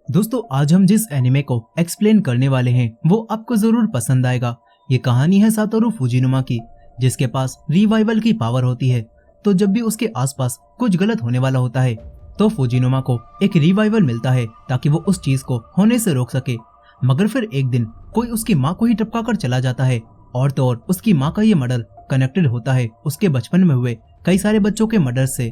दोस्तों आज हम जिस एनिमे को एक्सप्लेन करने वाले हैं वो आपको जरूर पसंद आएगा। ये कहानी है सातोरू फुजिनुमा की, जिसके पास रिवाइवल की पावर होती है। तो जब भी उसके आसपास कुछ गलत होने वाला होता है तो फुजिनुमा को एक रिवाइवल मिलता है ताकि वो उस चीज को होने से रोक सके। मगर फिर एक दिन कोई उसकी माँ को ही टपका कर चला जाता है, और तो और उसकी माँ का ये मर्डर कनेक्टेड होता है उसके बचपन में हुए कई सारे बच्चों के मर्डर से।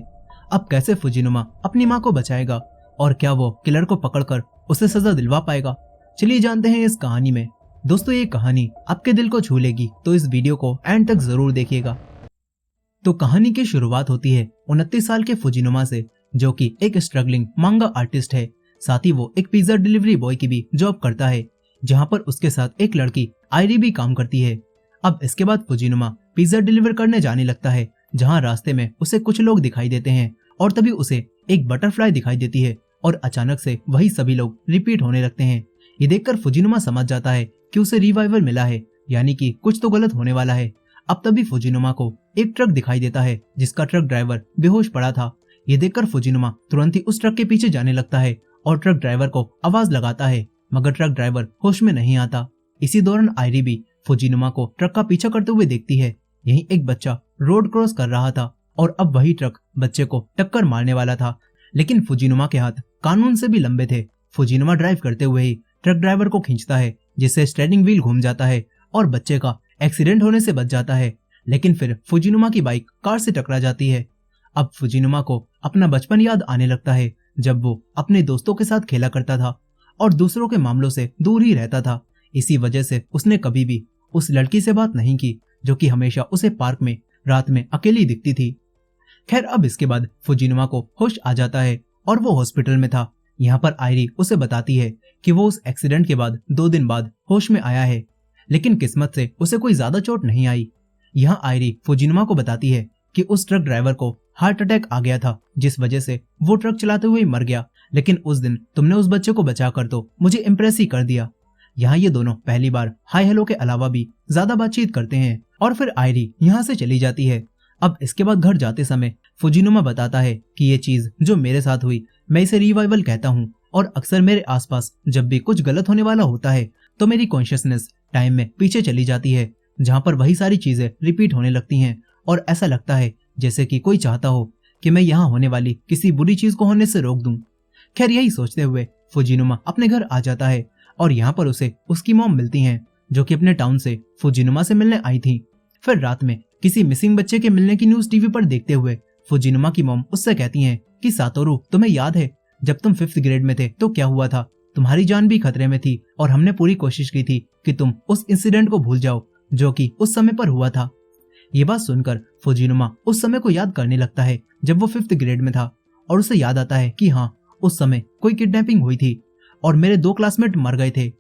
अब कैसे फुजिनुमा अपनी माँ को बचाएगा और क्या वो किलर को पकड़कर उसे सजा दिलवा पाएगा, चलिए जानते हैं इस कहानी में। दोस्तों ये कहानी आपके दिल को छू लेगी तो इस वीडियो को एंड तक जरूर देखिएगा। तो कहानी की शुरुआत होती है 29 साल के फुजिनुमा से, जो कि एक स्ट्रगलिंग मांगा आर्टिस्ट है। साथ ही वो एक पिज्जा डिलीवरी बॉय की भी जॉब करता है, जहाँ पर उसके साथ एक लड़की आयरी भी काम करती है। अब इसके बाद फुजिनुमा पिज्जा डिलीवर करने जाने लगता है, जहाँ रास्ते में उसे कुछ लोग दिखाई देते हैं और तभी उसे एक बटरफ्लाई दिखाई देती है और अचानक से वही सभी लोग रिपीट होने लगते हैं। ये देखकर फुजिनुमा समझ जाता है कि उसे रिवाइवल मिला है, यानी कि कुछ तो गलत होने वाला है। अब तभी फुजिनुमा को एक ट्रक दिखाई देता है जिसका ट्रक ड्राइवर बेहोश पड़ा था। ये देखकर फुजिनुमा तुरंत ही उस ट्रक के पीछे जाने लगता है और ट्रक ड्राइवर को आवाज लगाता है, मगर ट्रक ड्राइवर होश में नहीं आता। इसी दौरान आयरी भी फुजिनुमा को ट्रक का पीछा करते हुए देखती है। यहीं एक बच्चा रोड क्रॉस कर रहा था और अब वही ट्रक बच्चे को टक्कर मारने वाला था, लेकिन फुजिनुमा के हाथ कानून से भी लंबे थे। फुजिनुमा ड्राइव करते हुए ही ट्रक ड्राइवर को खींचता है, जिससे स्टीयरिंग व्हील घूम जाता है और बच्चे का एक्सीडेंट होने से बच जाता है। लेकिन फिर फुजिनुमा की बाइक कार से टकरा जाती है। अब फुजिनुमा को अपना बचपन याद आने लगता है, जब वो अपने दोस्तों के साथ खेला करता था और दूसरों के मामलों से दूर ही रहता था। इसी वजह से उसने कभी भी उस लड़की से बात नहीं की, जो कि हमेशा उसे पार्क में रात में अकेली दिखती थी। खैर अब इसके बाद फुजिनुमा को होश आ जाता है और वो हॉस्पिटल में था। यहाँ पर आयरी उसे बताती है कि वो उस एक्सीडेंट के बाद 2 दिन बाद होश में आया है, लेकिन किस्मत से उसे कोई ज्यादा चोट नहीं आई। यहाँ आयरी फुजिनुमा को बताती है कि उस ट्रक ड्राइवर को हार्ट अटैक आ गया था, जिस वजह से वो ट्रक चलाते हुए मर गया, लेकिन उस दिन तुमने उस बच्चे को बचाकर तो मुझे इम्प्रेस ही कर दिया। यहाँ ये दोनों पहली बार हाई हेलो के अलावा भी ज्यादा बातचीत करते हैं और फिर आयरी यहाँ से चली जाती है। अब इसके बाद घर जाते समय फुजिनुमा बताता है कि ये चीज जो मेरे साथ हुई मैं इसे रिवाइवल कहता हूँ, और अक्सर मेरे आसपास जब भी कुछ गलत होने वाला होता है तो मेरी कॉन्शियसनेस टाइम में पीछे चली जाती है, जहाँ पर वही सारी चीजें रिपीट होने लगती हैं और ऐसा लगता है जैसे कि कोई चाहता हो कि मैं यहाँ होने वाली किसी बुरी चीज को होने से रोक दूं। खैर यही सोचते हुए फुजिनुमा अपने घर आ जाता है और यहाँ पर उसे उसकी मॉम मिलती हैं, जो कि अपने टाउन से फुजिनुमा से मिलने आई थी। फिर रात में किसी मिसिंग बच्चे के मिलने की न्यूज टीवी पर देखते हुए फुजिनुमा की मॉम उससे कहती हैं कि सातोरू तुम्हें याद है जब तुम 5th ग्रेड में थे तो क्या हुआ था, तुम्हारी जान भी खतरे में थी और हमने पूरी कोशिश की थी कि तुम उस इंसिडेंट को भूल जाओ जो कि उस समय पर हुआ था। ये बात सुनकर फुजिनुमा उस समय को याद करने लगता है जब वो 5th ग्रेड में था, और उसे याद आता है कि हाँ उस समय कोई किडनैपिंग हुई थी और मेरे 2 क्लासमेट मर गए थे।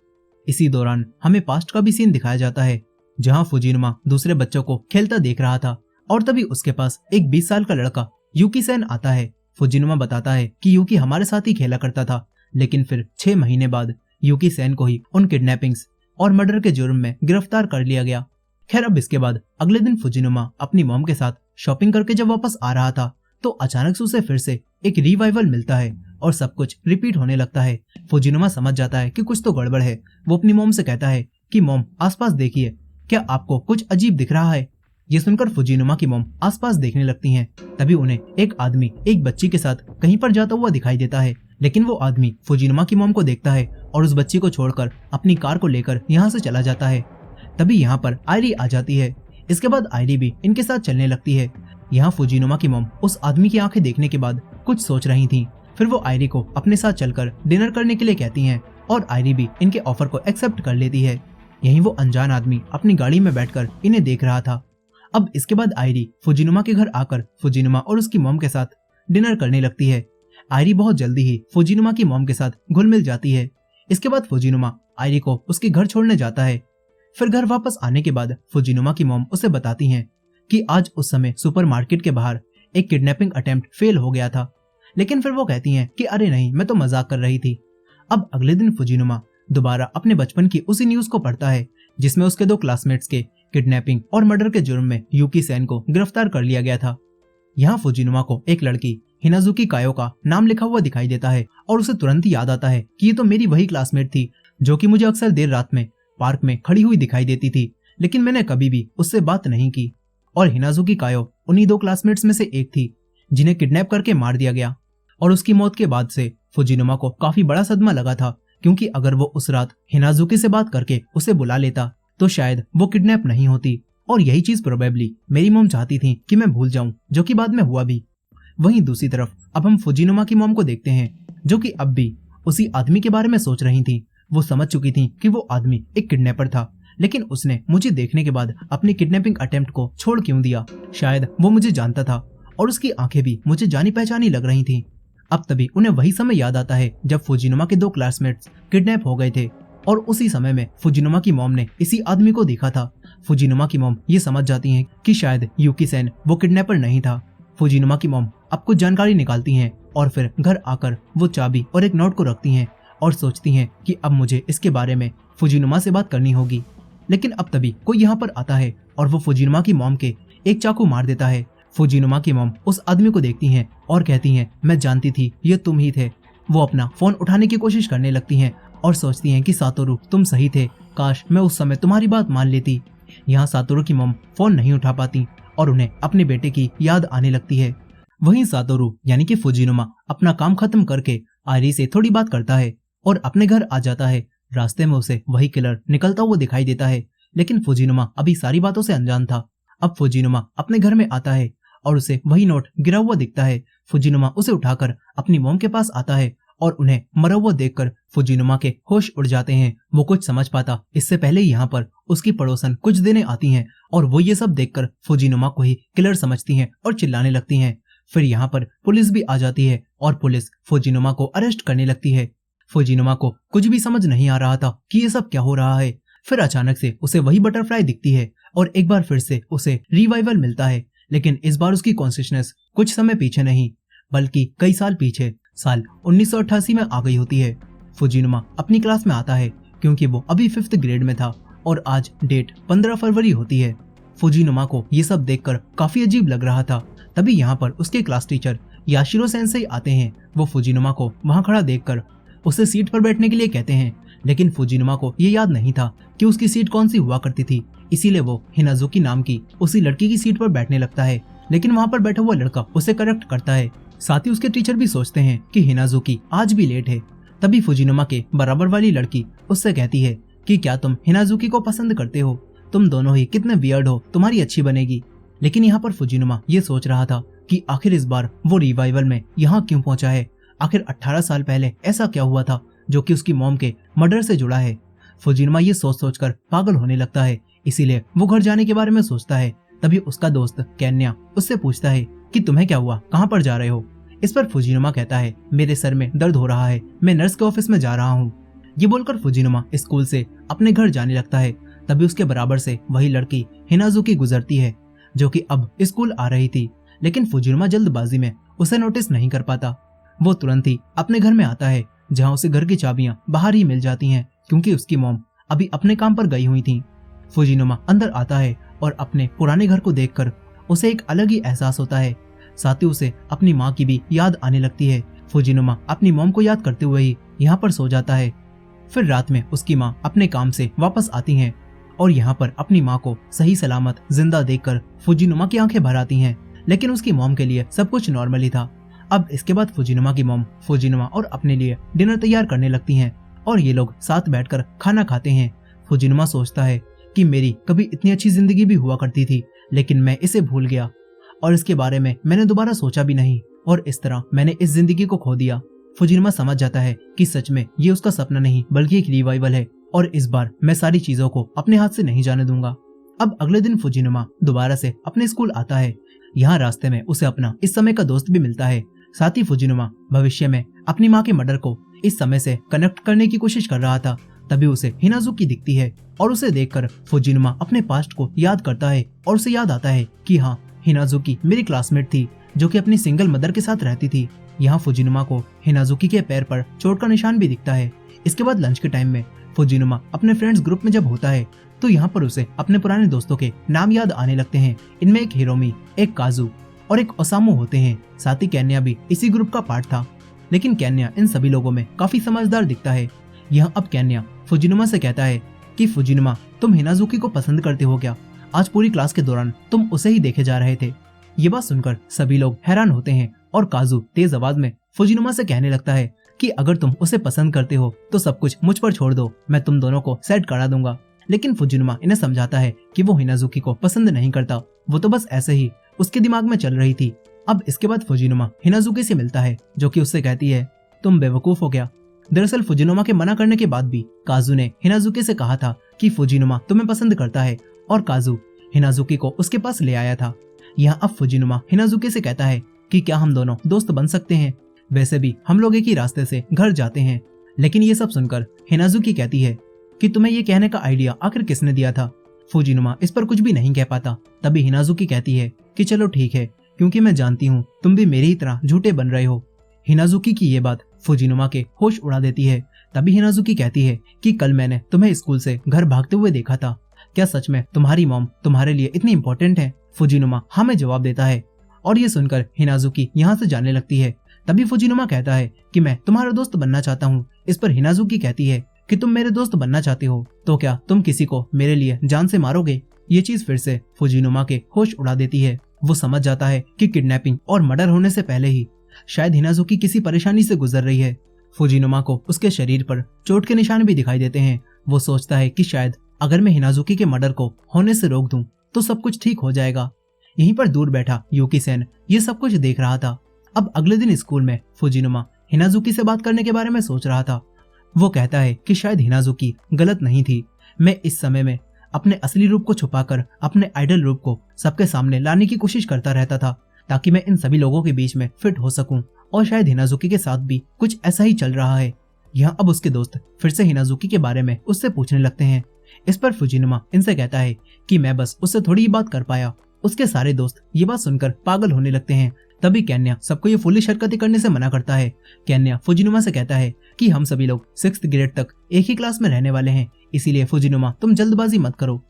इसी दौरान हमें पास्ट का भी सीन दिखाया जाता है, जहाँ फुजिनुमा दूसरे बच्चों को खेलता देख रहा था और तभी उसके पास एक 20 साल का लड़का यूकी सेन आता है। फुजिनुमा बताता है कि यूकी हमारे साथ ही खेला करता था, लेकिन फिर 6 महीने बाद यूकी सेन को ही उन किडनैपिंग्स और मर्डर के जुर्म में गिरफ्तार कर लिया गया। खैर अब इसके बाद अगले दिन फुजिनुमा अपनी मॉम के साथ शॉपिंग करके जब वापस आ रहा था तो अचानक से उसे फिर से एक रिवाइवल मिलता है और सब कुछ रिपीट होने लगता है। फुजिनुमा समझ जाता है कि कुछ तो गड़बड़ है। वो अपनी मॉम से कहता है कि मॉम आसपास देखिए, क्या आपको कुछ अजीब दिख रहा है। ये सुनकर फुजिनुमा की मॉम आसपास देखने लगती हैं। तभी उन्हें एक आदमी एक बच्ची के साथ कहीं पर जाता हुआ दिखाई देता है, लेकिन वो आदमी फुजिनुमा की मॉम को देखता है और उस बच्ची को छोड़कर अपनी कार को लेकर यहाँ से चला जाता है। तभी यहाँ पर आयरी आ जाती है। इसके बाद आयरी भी इनके साथ चलने लगती है। यहाँ फुजिनुमा की मॉम उस आदमी की आंखें देखने के बाद कुछ सोच रही थी। फिर वो आयरी को अपने साथ चलकर डिनर करने के लिए कहती हैं और आयरी भी इनके ऑफर को एक्सेप्ट कर लेती है। यहीं वो अनजान आदमी अपनी गाड़ी में बैठकर इन्हें देख रहा था। अब इसके बाद आयरी फुजिनुमा के घर आकर फुजिनुमा और उसकी मॉम के साथ डिनर करने लगती है। आयरी बहुत जल्दी ही फुजिनुमा की मॉम के साथ घुल मिल जाती है। इसके बाद फुजिनुमा आयरी को उसके घर छोड़ने जाता है। फिर घर वापस आने के बाद फुजिनुमा की मॉम उसे बताती हैं कि आज उस समय सुपरमार्केट के बाहर एक किडनैपिंग अटेम्प्ट फेल हो गया था, लेकिन फिर वो कहती हैं कि अरे नहीं, मैं तो मजाक कर रही थी। अब अगले दिन फुजिनुमा दोबारा अपने बचपन की उसी न्यूज को पढ़ता है, जिसमें उसके 2 क्लासमेट्स के किडनैपिंग और मर्डर के जुर्म में यूकी सेन को गिरफ्तार कर लिया गया था। यहाँ फुजिनुमा को एक लड़की हिनाजुकी कायो का नाम लिखा हुआ दिखाई देता है और उसे तुरंत ही याद आता है कि ये तो मेरी वही क्लासमेट थी जो कि मुझे अक्सर देर रात में पार्क में खड़ी हुई दिखाई देती थी, लेकिन मैंने कभी भी उससे बात नहीं की। और हिनाजुकी कायो उन्हीं 2 क्लासमेट्स में से एक थी जिन्हें किडनैप करके मार दिया गया। और उसकी मौत के बाद से फुजिनुमा को काफी बड़ा सदमा लगा था, क्योंकि अगर वो उस रात हिनाजुकी से बात करके उसे बुला लेता तो शायद वो किडनैप नहीं होती। और यही चीज प्रोबेबली मेरी मॉम चाहती थी कि मैं भूल जाऊं, जो कि बाद में हुआ भी। वहीं दूसरी तरफ अब हम फुजिनुमा की मॉम को देखते हैं, जो कि अब भी उसी आदमी के बारे में सोच रही थी। वो समझ चुकी थी कि वो आदमी एक किडनैपर था, लेकिन उसने मुझे देखने के बाद अपनी किडनैपिंग अटेम्प्ट को छोड़ क्यों दिया? शायद वो मुझे जानता था और उसकी आंखें भी मुझे जानी पहचानी लग रही थी। अब तभी उन्हें वही समय याद आता है जब फुजिनुमा के 2 क्लासमेट्स किडनैप हो गए थे, और उसी समय में फुजिनुमा की मॉम ने इसी आदमी को देखा था। फुजिनुमा की मॉम ये समझ जाती हैं कि शायद यूकी सेन वो किडनैपर नहीं था। फुजिनुमा की मॉम अब कुछ जानकारी निकालती हैं और फिर घर आकर वो चाबी और एक नोट को रखती हैं और सोचती हैं कि अब मुझे इसके बारे में फुजिनुमा से बात करनी होगी। लेकिन अब तभी कोई यहाँ पर आता है और वो फुजिनुमा की मॉम के एक चाकू मार देता है। फुजिनुमा की मॉम उस आदमी को देखती हैं और कहती हैं, मैं जानती थी ये तुम ही थे। वो अपना फोन उठाने की कोशिश करने लगती हैं और सोचती हैं कि सातोरू तुम सही थे, काश मैं उस समय तुम्हारी बात मान लेती। यहाँ सातोरू की मॉम फोन नहीं उठा पाती और उन्हें अपने बेटे की याद आने लगती है। वहीं सातोरू यानी कि फुजिनुमा अपना काम खत्म करके आयरी से थोड़ी बात करता है और अपने घर आ जाता है। रास्ते में उसे वही किलर निकलता हुआ दिखाई देता है, लेकिन फुजिनुमा अभी सारी बातों से अनजान था। अब फुजिनुमा अपने घर में आता है और उसे वही नोट गिरा हुआ दिखता है। फुजिनुमा उसे उठाकर अपनी मॉम के पास आता है और उन्हें मरा हुआ देखकर फुजिनुमा के होश उड़ जाते हैं। वो कुछ समझ पाता इससे पहले यहाँ पर उसकी पड़ोसन कुछ देने आती हैं और वो ये सब देखकर फुजिनुमा को ही किलर समझती हैं और चिल्लाने लगती हैं। फिर यहाँ पर पुलिस भी आ जाती है और पुलिस फुजिनुमा को अरेस्ट करने लगती है। फुजिनुमा को कुछ भी समझ नहीं आ रहा था कि ये सब क्या हो रहा है। फिर अचानक से उसे वही बटरफ्लाई दिखती है और एक बार फिर से उसे रिवाइवल मिलता है, लेकिन इस बार उसकी कॉन्शियसनेस कुछ समय पीछे नहीं बल्कि कई साल पीछे साल 1988 में आ गई होती है। फुजिनुमा अपनी क्लास में आता है क्योंकि वो अभी 5th ग्रेड में था और आज डेट 15 फरवरी होती है। फुजिनुमा को ये सब देखकर काफी अजीब लग रहा था। तभी यहाँ पर उसके क्लास टीचर याशिरो सेंसेई आते हैं। वो फुजिनुमा को वहाँ खड़ा देखकर उसे सीट पर बैठने के लिए कहते हैं, लेकिन फुजिनुमा को ये याद नहीं था कि उसकी सीट कौन सी हुआ करती थी, इसीलिए वो हिनाजुकी नाम की उसी लड़की की सीट पर बैठने लगता है। लेकिन वहाँ पर बैठा हुआ लड़का उसे करेक्ट करता है। साथ ही उसके टीचर भी सोचते हैं कि हिनाजुकी आज भी लेट है। तभी फुजिनुमा के बराबर वाली लड़की उससे कहती है कि क्या तुम हिनाजुकी को पसंद करते हो? तुम दोनों ही कितने वियर्ड हो, तुम्हारी अच्छी बनेगी। लेकिन यहाँ पर फुजिनुमा ये सोच रहा था कि आखिर इस बार वो रिवाइवल में यहाँ क्यों पहुंचा है। आखिर 18 साल पहले ऐसा क्या हुआ था जो कि उसकी मॉम के मर्डर से जुड़ा है। फुजिनुमा ये सोच सोचकर पागल होने लगता है, इसीलिए वो घर जाने के बारे में सोचता है। तभी उसका दोस्त केन्या उससे पूछता है कि तुम्हें क्या हुआ, कहाँ पर जा रहे हो? इस पर फुजिनुमा कहता है, मेरे सर में दर्द हो रहा है, मैं नर्स के ऑफिस में जा रहा हूँ। ये बोलकर फुजिनुमा स्कूल से अपने घर जाने लगता है। तभी उसके बराबर से वही लड़की हिनाजुकी गुजरती है जो कि अब स्कूल आ रही थी, लेकिन फुजिनुमा जल्दबाजी में उसे नोटिस नहीं कर पाता। वो तुरंत ही अपने घर में आता है जहाँ उसे घर की चाबियां बाहर ही मिल जाती हैं, क्योंकि उसकी मॉम अभी अपने काम पर गई हुई थी। फुजिनुमा अंदर आता है और अपने पुराने घर को देखकर उसे एक अलग ही एहसास होता है। साथ ही उसे अपनी माँ की भी याद आने लगती है। फुजिनुमा अपनी मॉम को याद करते हुए ही यहाँ पर सो जाता है। फिर रात में उसकी माँ अपने काम से वापस आती हैं और यहाँ पर अपनी माँ को सही सलामत जिंदा देखकर फुजिनुमा की आंखें भर आती हैं। लेकिन उसकी मॉम के लिए सब कुछ नॉर्मल ही था। अब इसके बाद फुजिनुमा की मॉम फुजिनुमा और अपने लिए डिनर तैयार करने लगती हैं और ये लोग साथ बैठकर खाना खाते हैं। फुजिनुमा सोचता है कि मेरी कभी इतनी अच्छी जिंदगी भी हुआ करती थी, लेकिन मैं इसे भूल गया और इसके बारे में मैंने दोबारा सोचा भी नहीं और इस तरह मैंने इस जिंदगी को खो दिया। फुजिनुमा समझ जाता है कि सच में ये उसका सपना नहीं बल्कि एक रिवाइवल है और इस बार मैं सारी चीजों को अपने हाथ से नहीं जाने दूंगा। अब अगले दिन फुजिनुमा दोबारा से अपने स्कूल आता है। यहाँ रास्ते में उसे अपना इस समय का दोस्त भी मिलता है। साथ ही फुजिनुमा भविष्य में अपनी माँ के मर्डर को इस समय से कनेक्ट करने की कोशिश कर रहा था। तभी उसे हिनाजुकी दिखती है और उसे देखकर फुजिनुमा अपने पास्ट को याद करता है और उसे याद आता है कि हाँ, हिनाजुकी मेरी क्लासमेट थी जो कि अपनी सिंगल मदर के साथ रहती थी। यहाँ फुजिनुमा को हिनाजुकी के पैर पर चोट का निशान भी दिखता है। इसके बाद लंच के टाइम में फुजिनुमा अपने फ्रेंड्स ग्रुप में जब होता है तो यहाँ पर उसे अपने पुराने दोस्तों के नाम याद आने लगते हैं। इनमें एक हिरोमी, एक काजू और एक ओसामू होते हैं। साथ ही केन्या भी इसी ग्रुप का पार्ट था। लेकिन केन्या इन सभी लोगों में काफी समझदार दिखता है। यह अब केन्या फुजिनुमा से कहता है कि फुजिनुमा, तुम हिनाजुकी को पसंद करते हो क्या? आज पूरी क्लास के दौरान तुम उसे ही देखे जा रहे थे। ये बात सुनकर सभी लोग हैरान होते हैं और काजू तेज आवाज में फुजिनुमा से कहने लगता है कि अगर तुम उसे पसंद करते हो तो सब कुछ मुझ पर छोड़ दो, मैं तुम दोनों को सेट करा दूंगा। लेकिन फुजिनुमा इन्हें समझाता है कि वो हिनाजुकी को पसंद नहीं करता, वो तो बस ऐसे ही उसके दिमाग में चल रही थी। अब इसके बाद फुजिनुमा हिनाजुकी से मिलता है, जो कि उससे कहती है तुम बेवकूफ हो क्या? दरअसल फुजिनुमा के मना करने के बाद भी काजू ने हिनाजुकी से कहा था कि फुजिनुमा तुम्हें पसंद करता है और काजू हिनाजुकी को उसके पास ले आया था। यहाँ अब फुजिनुमा हिनाजुकी से कहता है कि क्या हम दोनों दोस्त बन सकते हैं? वैसे भी हम लोग एक ही रास्ते से घर जाते हैं। लेकिन ये सब सुनकर हिनाजुकी कहती है कि तुम्हें ये कहने का आइडिया आखिर किसने दिया था? फुजिनुमा इस पर कुछ भी नहीं कह पाता। तभी हिनाजुकी कहती है कि चलो ठीक है, क्योंकि मैं जानती हूँ तुम भी मेरी ही तरह झूठे बन रहे हो। हिनाजुकी की ये बात फुजिनुमा के होश उड़ा देती है। तभी हिनाजुकी कहती है कि कल मैंने तुम्हें स्कूल से घर भागते हुए देखा था, क्या सच में तुम्हारी मॉम तुम्हारे लिए इतनी इंपॉर्टेंट है? फुजिनुमा हाँ में जवाब देता है और ये सुनकर हिनाजुकी यहाँ से जाने लगती है। तभी फुजिनुमा कहता है कि मैं तुम्हारा दोस्त बनना चाहता हूँ। इस पर हिनाजुकी कहती है कि तुम मेरे दोस्त बनना चाहते हो तो क्या तुम किसी को मेरे लिए जान से मारोगे? ये चीज फिर से फुजिनुमा के होश उड़ा देती है। वो समझ जाता है कि किडनैपिंग और मर्डर होने से पहले ही शायद हिनाजुकी किसी परेशानी से गुजर रही है। फुजिनुमा को उसके शरीर पर चोट के निशान भी दिखाई देते हैं। वो सोचता है कि शायद अगर मैं हिनाजुकी के मर्डर को होने से रोक दूं तो सब कुछ ठीक हो जाएगा। यहीं पर दूर बैठा यूकी सेन ये सब कुछ देख रहा था। अब अगले दिन स्कूल में फुजिनुमा हिनाजुकी से बात करने के बारे में सोच रहा था। वो कहता है कि शायद हिनाजुकी गलत नहीं थी। मैं इस समय में अपने असली रूप को छुपाकर अपने आइडल रूप को सबके सामने लाने की कोशिश करता रहता था, ताकि मैं इन सभी लोगों के बीच में फिट हो सकूं। और शायद हिनाजुकी के साथ भी कुछ ऐसा ही चल रहा है। यहाँ अब उसके दोस्त फिर से हिनाजुकी के बारे में उससे पूछने लगते हैं। इस पर फुजिनुमा इनसे कहता है कि मैं बस उससे थोड़ी ही बात कर पाया। उसके सारे दोस्त ये बात सुनकर पागल होने लगते हैं। तभी केन्या सबको ये फुलिश हरकतें करने से मना करता है। केन्या फुजिनुमा से कहता है कि हम सभी लोग 6th ग्रेड तक एक ही क्लास में रहने वाले हैं, इसीलिए फुजिनुमा तुम जल्दबाजी मत करो।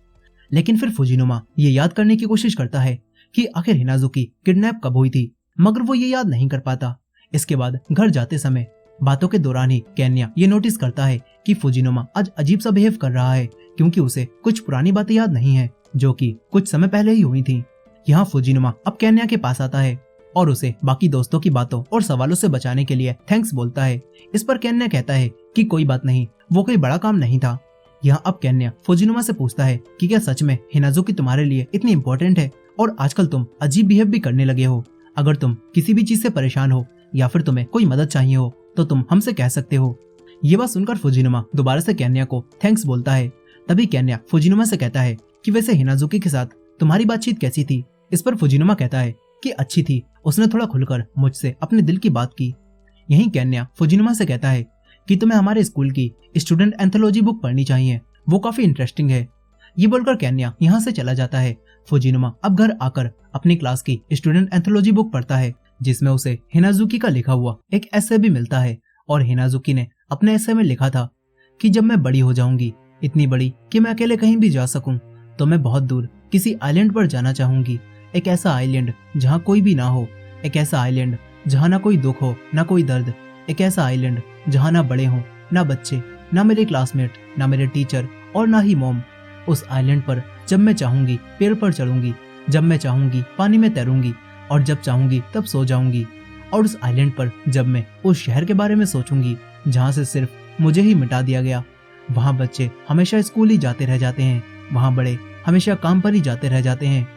लेकिन फिर फुजिनुमा ये याद करने की कोशिश करता है कि आखिर हिनाजुकी किडनैप कब हुई थी, मगर वो ये याद नहीं कर पाता। इसके बाद घर जाते समय बातों के दौरान ही केन्या ये नोटिस करता है कि फुजिनुमा आज अजीब सा बिहेव कर रहा है, क्योंकि उसे कुछ पुरानी बातें याद नहीं है जो कि कुछ समय पहले ही हुई थी। यहाँ फुजिनुमा अब केन्या के पास आता है और उसे बाकी दोस्तों की बातों और सवालों से बचाने के लिए थैंक्स बोलता है। इस पर केन्या कहता है कि कोई बात नहीं, वो कोई बड़ा काम नहीं था। यहाँ अब केन्या फुजिनुमा से पूछता है कि क्या सच में हिनाजुकी तुम्हारे लिए इतनी इंपॉर्टेंट है और आजकल तुम अजीब बिहेव भी करने लगे हो। अगर तुम किसी भी चीज से परेशान हो या फिर तुम्हें कोई मदद चाहिए हो तो तुम हमसे कह सकते हो। ये बात सुनकर फुजिनुमा दोबारा से केन्या को थैंक्स बोलता है। तभी केन्या फुजिनुमा से कहता है कि वैसे हिनाजुकी के साथ तुम्हारी बातचीत कैसी थी? इस पर फुजिनुमा कहता है कि अच्छी थी, उसने थोड़ा खुलकर मुझसे अपने दिल की बात की। यहीं केन्या फुजिनुमा से कहता है कि तुम्हें हमारे स्कूल की स्टूडेंट एंथोलॉजी बुक पढ़नी चाहिए, वो काफी इंटरेस्टिंग है। ये बोलकर केन्या यहाँ से चला जाता है। फुजिनुमा अब घर आकर अपनी क्लास की स्टूडेंट एंथोलॉजी बुक पढ़ता है, जिसमें उसे हिनाजुकी का लिखा हुआ एक एसे भी मिलता है। और हिनाजुकी ने अपने एसे में लिखा था कि जब मैं बड़ी हो जाऊंगी, इतनी बड़ी कि मैं अकेले कहीं भी जा सकूं, तो मैं बहुत दूर किसी आइलैंड पर जाना चाहूंगी। एक ऐसा आइलैंड जहाँ कोई भी ना हो, एक ऐसा आइलैंड जहाँ ना कोई दुख हो ना कोई दर्द, एक ऐसा आइलैंड जहाँ ना बड़े हों ना बच्चे, ना मेरे क्लासमेट, ना मेरे टीचर और ना ही मॉम। उस आइलैंड पर जब मैं चाहूंगी पेड़ पर चढ़ूंगी, जब मैं चाहूंगी पानी में तैरूंगी और जब चाहूंगी तब सो जाऊंगी। और उस आइलैंड पर जब मैं उस शहर के बारे में सोचूंगी जहाँ से सिर्फ मुझे ही मिटा दिया गया, वहाँ बच्चे हमेशा स्कूल ही जाते रह जाते हैं, वहाँ बड़े हमेशा काम पर ही जाते रह जाते हैं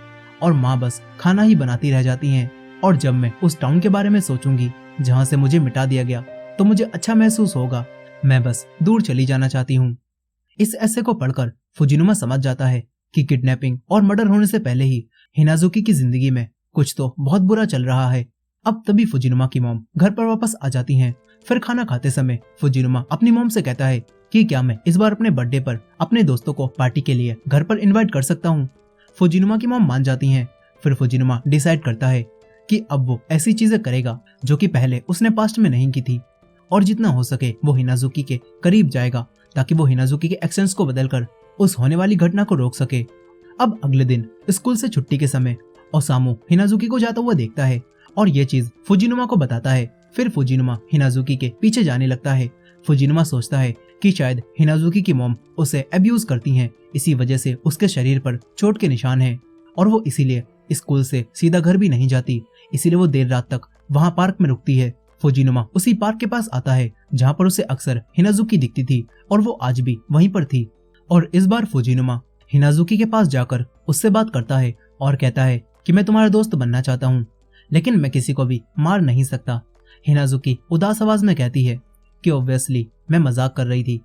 और माँ बस खाना ही बनाती रह जाती हैं। और जब मैं उस टाउन के बारे में सोचूंगी जहाँ से मुझे मिटा दिया गया, तो मुझे अच्छा महसूस होगा, मैं बस दूर चली जाना चाहती हूँ। इस ऐसे को पढ़कर फुजिनुमा समझ जाता है कि किडनैपिंग और मर्डर होने से पहले ही हिनाजुकी की जिंदगी में कुछ तो बहुत बुरा चल रहा है। अब तभी फुजिनुमा की मॉम घर पर वापस आ जाती हैं। फिर खाना खाते समय फुजिनुमा अपनी मॉम से कहता है कि क्या मैं इस बार अपने बर्थडे पर अपने दोस्तों को पार्टी के लिए घर पर इनवाइट कर सकता हूँ। फुजिनुमा की मॉम मान जाती हैं। फिर फुजिनुमा डिसाइड करता है कि अब वो ऐसी चीजें करेगा जो कि पहले उसने पास्ट में नहीं की थी, और जितना हो सके वो हिनाजुकी के करीब जाएगा ताकि वो हिनाजुकी के एक्शंस को बदलकर उस होने वाली घटना को रोक सके। अब अगले दिन स्कूल से छुट्टी के समय ओसामू हिनाजुकी को जाता हुआ देखता है और ये चीज फुजिनुमा को बताता है। फिर फुजिनुमा हिनाजुकी के पीछे जाने लगता है। फुजिनुमा सोचता है कि शायद हिनाजुकी की मॉम उसे अब्यूज करती हैं, इसी वजह से उसके शरीर पर चोट के निशान हैं और वो इसीलिए स्कूल से सीधा घर भी नहीं जाती, इसीलिए वो देर रात तक वहाँ पार्क में रुकती है। फुजिनुमा उसी पार्क के पास आता है जहाँ पर उसे अक्सर हिनाजुकी दिखती थी और वो आज भी वहीं पर थी। और इस बार फुजिनुमा हिनाजुकी के पास जाकर उससे बात करता है और कहता है कि मैं तुम्हारा दोस्त बनना चाहता हूँ, लेकिन मैं किसी को भी मार नहीं सकता। हिनाजुकी उदास आवाज में कहती है कि ऑब्वियसली मैं मजाक कर रही थी।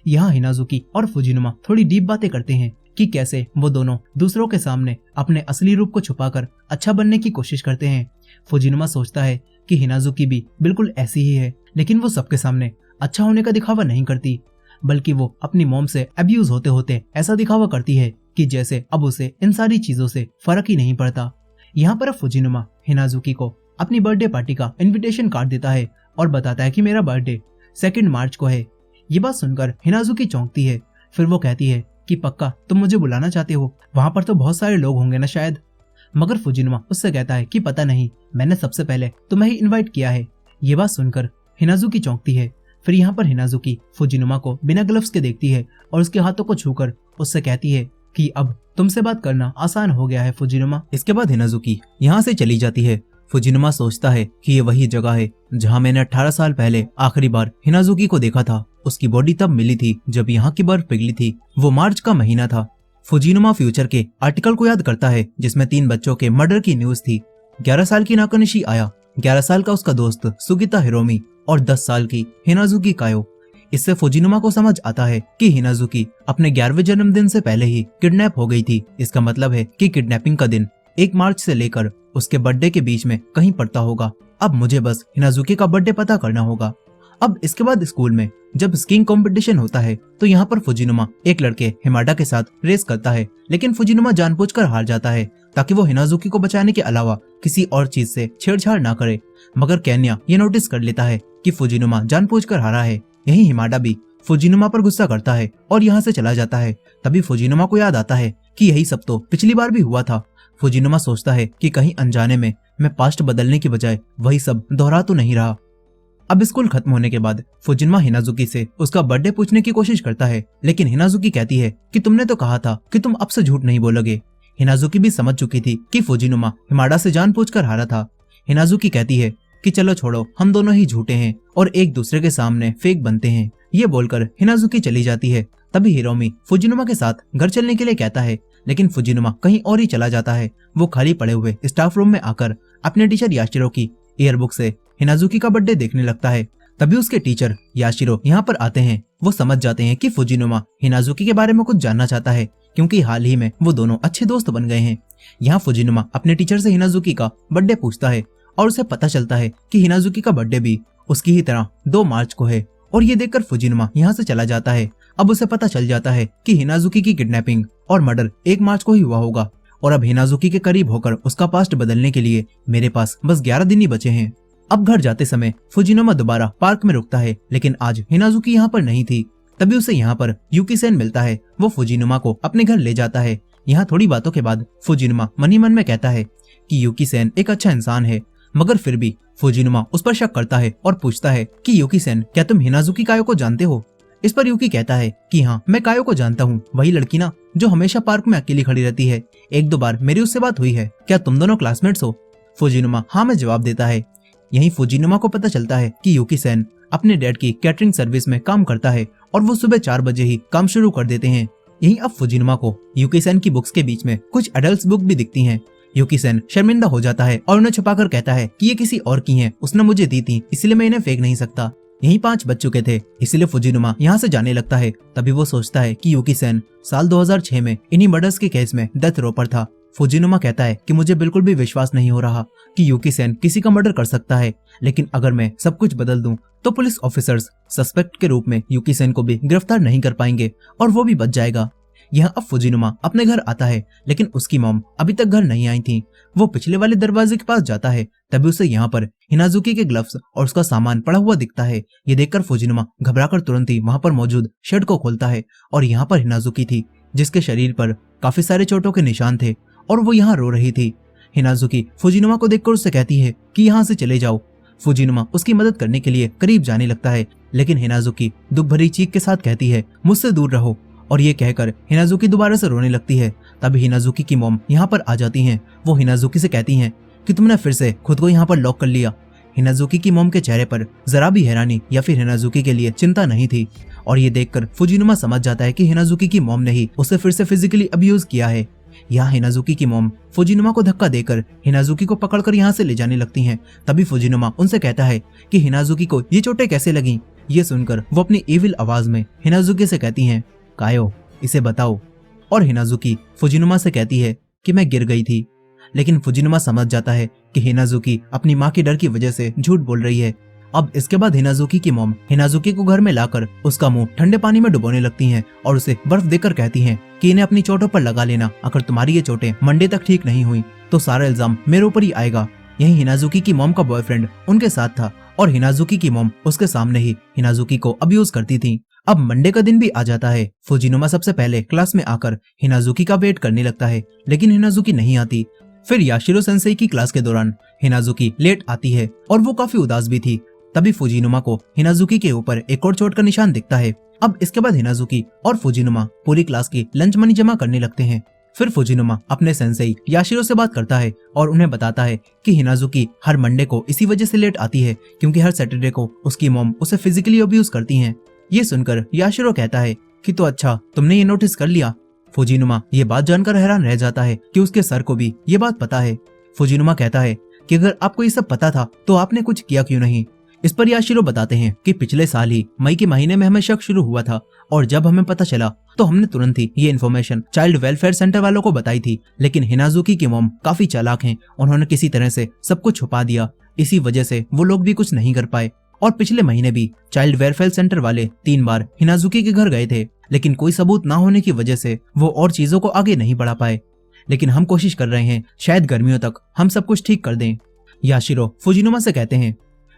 यहाँ हिनाजुकी और फुजिनुमा थोड़ी डीप बातें करते हैं कि कैसे वो दोनों दूसरों के सामने अपने असली रूप को छुपाकर अच्छा बनने की कोशिश करते हैं। फुजिनुमा सोचता है कि हिनाजुकी भी बिल्कुल ऐसी ही है, लेकिन वो सबके सामने अच्छा होने का दिखावा नहीं करती, बल्कि वो अपनी मॉम से अब्यूज होते होते ऐसा दिखावा करती है कि जैसे अब उसे इन सारी चीजों से फर्क ही नहीं पड़ता। यहाँ पर फुजिनुमा हिनाजुकी को अपनी बर्थडे पार्टी का इनविटेशन कार्ड देता है और बताता है कि मेरा बर्थडे 2 मार्च को है। ये बात सुनकर हिनाजुकी चौंकती है। फिर वो कहती है कि पक्का तुम मुझे बुलाना चाहते हो, वहां पर तो बहुत सारे लोग होंगे ना शायद। मगर फुजिनुमा उससे कहता है कि पता नहीं, मैंने सबसे पहले तुम्हें ही इनवाइट किया है। ये बात सुनकर हिनाजुकी चौंकती है। फिर यहाँ पर हिनाजुकी फुजिनुमा को बिना ग्लव्स के देखती है और उसके हाथों को छूकर उससे कहती है कि अब तुमसे बात करना आसान हो गया है फुजिनुमा। इसके बाद हिनाजुकी यहाँ से चली जाती है। फुजिनुमा सोचता है कि ये वही जगह है जहाँ मैंने 18 साल पहले आखिरी बार हिनाजुकी को देखा था। उसकी बॉडी तब मिली थी जब यहाँ की बर्फ पिघली थी। वो मार्च का महीना था। फुजिनुमा फ्यूचर के आर्टिकल को याद करता है जिसमें 3 बच्चों के मर्डर की न्यूज थी। 11 साल की नाकानिशी आया, 11 साल का उसका दोस्त सुगिता हिरोमी और 10 साल की हिनाजुकी कायो। इससे फुजिनुमा को समझ आता है कि हिनाजुकी अपने 11वें जन्मदिन से पहले ही किडनैप हो गई थी। इसका मतलब है कि किडनैपिंग का दिन 1 मार्च से लेकर उसके बर्थडे के बीच में कहीं पड़ता होगा। अब मुझे बस हिनाजुकी का बर्थडे पता करना होगा। अब इसके बाद स्कूल में जब स्कीइंग कंपटीशन होता है तो यहाँ पर फुजिनुमा एक लड़के हिमाडा के साथ रेस करता है, लेकिन फुजिनुमा जानबूझकर हार जाता है ताकि वो हिनाजुकी को बचाने के अलावा किसी और चीज से छेड़छाड़ ना करे। मगर केन्या ये नोटिस कर लेता है कि फुजिनुमा जानबूझकर हारा है। यही हिमाडा भी फुजिनुमा पर गुस्सा करता है और यहाँ से चला जाता है। तभी फुजिनुमा को याद आता है कि यही सब तो पिछली बार भी हुआ था। फुजिनुमा सोचता है कि कहीं अनजाने में मैं पास्ट बदलने की बजाय वही सब दोहरा तो नहीं रहा। अब स्कूल खत्म होने के बाद फुजिनुमा हिनाजुकी से उसका बर्थडे पूछने की कोशिश करता है, लेकिन हिनाजुकी कहती है कि तुमने तो कहा था कि तुम अब से झूठ नहीं बोलोगे। हिनाजुकी भी समझ चुकी थी कि फुजिनुमा हिमाडा से जानबूझकर हारा था। हिनाजुकी कहती है कि चलो छोड़ो, हम दोनों ही झूठे हैं और एक दूसरे के सामने फेक बनते हैं। ये बोलकर हिनाजुकी चली जाती है। तभी हिरोमी फुजिनुमा के साथ घर चलने के लिए कहता है, लेकिन फुजिनुमा कहीं और ही चला जाता है। वो खाली पड़े हुए स्टाफ रूम में आकर अपने टीचर याशिरो की ईयरबुक से हिनाजुकी का बर्थडे देखने लगता है। तभी उसके टीचर याशिरो यहाँ पर आते हैं। वो समझ जाते हैं कि फुजिनुमा हिनाजुकी के बारे में कुछ जानना चाहता है, क्योंकि हाल ही में वो दोनों अच्छे दोस्त बन गए हैं। यहाँ फुजिनुमा अपने टीचर से हिनाजुकी का बर्थडे पूछता है और उसे पता चलता है कि हिनाजुकी का बर्थडे भी उसकी ही तरह 2 मार्च को है। और ये देखकर फुजिनुमा यहाँ से चला जाता है। अब उसे पता चल जाता है कि हिनाजुकी की किडनैपिंग और मर्डर 1 मार्च को ही हुआ होगा और अब हिनाजुकी के करीब होकर उसका पास्ट बदलने के लिए मेरे पास बस 11 दिन ही बचे हैं। अब घर जाते समय फुजिनुमा दोबारा पार्क में रुकता है, लेकिन आज हिनाजुकी यहाँ पर नहीं थी। तभी उसे यहाँ पर यूकी सेन मिलता है। वो फुजिनुमा को अपने घर ले जाता है। यहाँ थोड़ी बातों के बाद फुजिनुमा मन ही मन में कहता है कि यूकी सेन एक अच्छा इंसान है, मगर फिर भी फुजिनुमा उस पर शक करता है और पूछता है कि यूकी सेन, क्या तुम हिनाजुकी कायो को जानते हो? इस पर यूकी कहता है कि हाँ, मैं कायो को जानता हूँ, वही लड़की ना जो हमेशा पार्क में अकेली खड़ी रहती है। 1-2 बार मेरी उससे बात हुई है। क्या तुम दोनों क्लासमेट्स हो? फुजिनुमा हाँ में जवाब देता है। यहीं फुजिनुमा को पता चलता है कि यूकी सेन अपने डैड की कैटरिंग सर्विस में काम करता है और वो सुबह 4 बजे ही काम शुरू कर देते हैं। यहीं अब फुजिनुमा को यूकी सेन की बुक्स के बीच में कुछ एडल्ट बुक भी दिखती हैं। यूकी सेन शर्मिंदा हो जाता है और उन्हें छुपाकर कहता है कि ये किसी और की हैं, उसने मुझे दी थी, इसलिए मैं इन्हें फेंक नहीं सकता। यहीं 5 बज चुके थे, इसलिए फुजिनुमा यहाँ से जाने लगता है। तभी वो सोचता है कि यूकी सेन साल 2006 में इन्हीं मर्डर्स के केस में डेथ रो पर था। फुजिनुमा कहता है कि मुझे बिल्कुल भी विश्वास नहीं हो रहा कि यूकी सेन किसी का मर्डर कर सकता है, लेकिन अगर मैं सब कुछ बदल दूं तो पुलिस ऑफिसर्स सस्पेक्ट के रूप में यूकी सेन को भी गिरफ्तार नहीं कर पाएंगे और वो भी बच जाएगा। यहाँ अब फुजिनुमा अपने घर आता है, लेकिन उसकी मॉम अभी तक घर नहीं आई थी। वो पिछले वाले दरवाजे के पास जाता है। तभी उसे यहाँ पर हिनाजुकी के ग्लव्स और उसका सामान पड़ा हुआ दिखता है। ये देखकर फुजिनुमा घबराकर तुरंत ही वहाँ पर मौजूद शेड को खोलता है और यहाँ पर हिनाजुकी थी, जिसके शरीर पर काफी सारे चोटों के निशान थे और वो यहाँ रो रही थी। हिनाजुकी फुजिनुमा को देखकर उससे कहती है कि यहाँ से चले जाओ। फुजिनुमा उसकी मदद करने के लिए करीब जाने लगता है, लेकिन हिनाजुकी दुख भरी चीख के साथ कहती है मुझसे दूर रहो। और ये कहकर हिनाजुकी दोबारा से रोने लगती है। तभी हिनाजुकी की मॉम यहाँ पर आ जाती हैं। वो हिनाजुकी से कहती हैं कि तुमने फिर से खुद को यहाँ पर लॉक कर लिया। हिनाजुकी की मॉम के चेहरे पर जरा भी हैरानी या फिर हिनाजुकी के लिए चिंता नहीं थी, और ये देखकर फुजिनुमा समझ जाता है कि हिनाजुकी की मॉम ने ही उसे फिर से फिजिकली अब्यूज किया है। यहाँ हिनाजुकी की मॉम फुजिनुमा को धक्का देकर हिनाजुकी को पकड़कर यहाँ से ले जाने लगती हैं। तभी फुजिनुमा उनसे कहता है कि हिनाजुकी को ये चोटें कैसे लगी। ये सुनकर वो अपनी इविल आवाज में हिनाजुकी से कहती हैं कायो इसे बताओ। और हिनाजुकी फुजिनुमा से कहती है कि मैं गिर गई थी। लेकिन फुजिनुमा समझ जाता है कि हिनाजुकी अपनी माँ के डर की वजह से झूठ बोल रही है। अब इसके बाद हिनाजुकी की मॉम हिनाजुकी को घर में लाकर उसका मुंह ठंडे पानी में डुबोने लगती हैं और उसे बर्फ देकर कहती हैं कि इन्हें अपनी चोटों पर लगा लेना। अगर तुम्हारी ये चोटें मंडे तक ठीक नहीं हुई तो सारा इल्जाम मेरे ऊपर ही आएगा। यही हिनाजुकी की मॉम का बॉयफ्रेंड उनके साथ था और हिनाजुकी की मॉम उसके सामने ही हिनाजुकी को अब्यूज करती थी। अब मंडे का दिन भी आ जाता है। फुजिनुमा सबसे पहले क्लास में आकर हिनाजुकी का वेट करने लगता है, लेकिन हिनाजुकी नहीं आती। फिर याशिरो सेंसेई की क्लास के दौरान हिनाजुकी लेट आती है और वो काफी उदास भी थी। तभी फुजिनुमा को हिनाजुकी के ऊपर एक और चोट का निशान दिखता है। अब इसके बाद हिनाजुकी और फुजिनुमा पूरी क्लास की लंच मनी जमा करने लगते हैं। फिर फुजिनुमा अपने सेंसेई याशिरो से बात करता है और उन्हें बताता है कि हिनाजुकी हर मंडे को इसी वजह से लेट आती है क्योंकि हर सैटरडे को उसकी मॉम उसे फिजिकली अब्यूज करती हैं। ये सुनकर याशिरो कहता है कि तो अच्छा तुमने ये नोटिस कर लिया। फुजिनुमा ये बात जानकर हैरान रह जाता है कि उसके सर को भी ये बात पता है। फुजिनुमा कहता है कि अगर आपको ये सब पता था तो आपने कुछ किया क्यों नहीं। इस पर याशिरो बताते हैं कि पिछले साल ही मई के महीने में हमें शक शुरू हुआ था और जब हमें पता चला तो हमने तुरंत ही ये इन्फॉर्मेशन चाइल्ड वेलफेयर सेंटर वालों को बताई थी। लेकिन हिनाजुकी की मॉम काफी चालाक हैं, उन्होंने किसी तरह से सब कुछ छुपा दिया। इसी वजह से वो लोग भी कुछ नहीं कर पाए। और पिछले महीने भी चाइल्ड वेलफेयर सेंटर वाले 3 बार हिनाजुकी के घर गए थे, लेकिन कोई सबूत ना होने की वजह से वो और चीजों को आगे नहीं बढ़ा पाए। लेकिन हम कोशिश कर रहे हैं, शायद गर्मियों तक हम सब कुछ ठीक कर दें। याशिरो फुजिनुमा से कहते हैं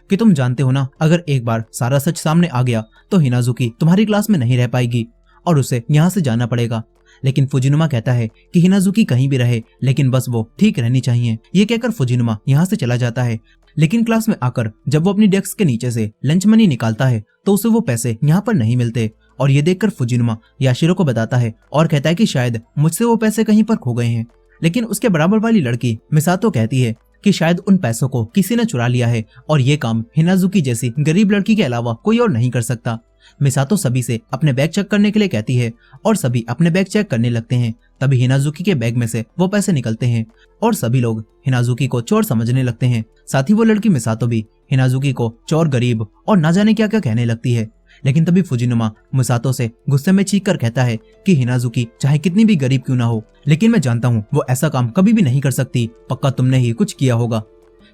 कि तुम जानते हो ना, अगर एक बार सारा सच सामने आ गया तो हिनाजुकी तुम्हारी क्लास में नहीं रह पाएगी और उसे यहाँ से जाना पड़ेगा। लेकिन फुजिनुमा कहता है कि हिनाजुकी कहीं भी रहे, लेकिन बस वो ठीक रहनी चाहिए। ये कहकर फुजिनुमा यहाँ से चला जाता है। लेकिन क्लास में आकर जब वो अपनी डेस्क के नीचे से लंच मनी निकालता है तो उसे वो पैसे यहाँ पर नहीं मिलते। और ये देखकर फुजिनुमा याशिरो को बताता है और कहता है कि शायद मुझसे वो पैसे कहीं पर खो गए हैं। लेकिन उसके बराबर वाली लड़की मिसातो कहती है कि शायद उन पैसों को किसी ने चुरा लिया है और ये काम हिनाजुकी जैसी गरीब लड़की के अलावा कोई और नहीं कर सकता। मिसातो सभी से अपने बैग चेक करने के लिए कहती है और सभी अपने बैग चेक करने लगते हैं। तभी हिनाजुकी के बैग में से वो पैसे निकलते हैं और सभी लोग हिनाजुकी को चोर समझने लगते हैं। साथ ही वो लड़की मिसातो भी हिनाजुकी को चोर, गरीब और ना जाने क्या क्या कहने लगती है। लेकिन तभी फुजिनुमा मिसातो से गुस्से में चीख कर कहता है कि हिनाजुकी चाहे कितनी भी गरीब क्यों ना हो, लेकिन मैं जानता हूँ वो ऐसा काम कभी भी नहीं कर सकती। पक्का तुमने ही कुछ किया होगा।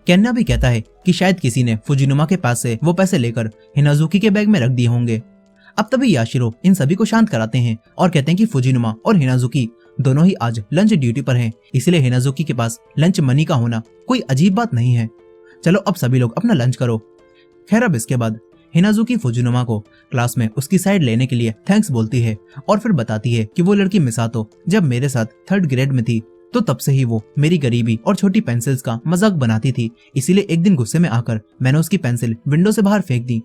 केन्ना भी कहता है कि शायद किसी ने फुजिनुमा के पास से वो पैसे लेकर हिनाजुकी के बैग में रख दिए होंगे। अब तभी याशिरो इन सभी को शांत कराते हैं और कहते हैं कि फुजिनुमा और हिनाजुकी दोनों ही आज लंच ड्यूटी पर हैं, इसलिए हिनाजुकी के पास लंच मनी का होना कोई अजीब बात नहीं है। चलो अब सभी लोग अपना लंच करो। खैर अब इसके बाद हिनाजुकी फुजिनुमा को क्लास में उसकी साइड लेने के लिए थैंक्स बोलती है और फिर बताती है कि वो लड़की मिसातो जब मेरे साथ 3rd ग्रेड में थी तो तब से ही वो मेरी गरीबी और छोटी पेंसिल्स का मजाक बनाती थी। इसीलिए एक दिन गुस्से में आकर मैंने उसकी पेंसिल विंडो से बाहर फेंक दी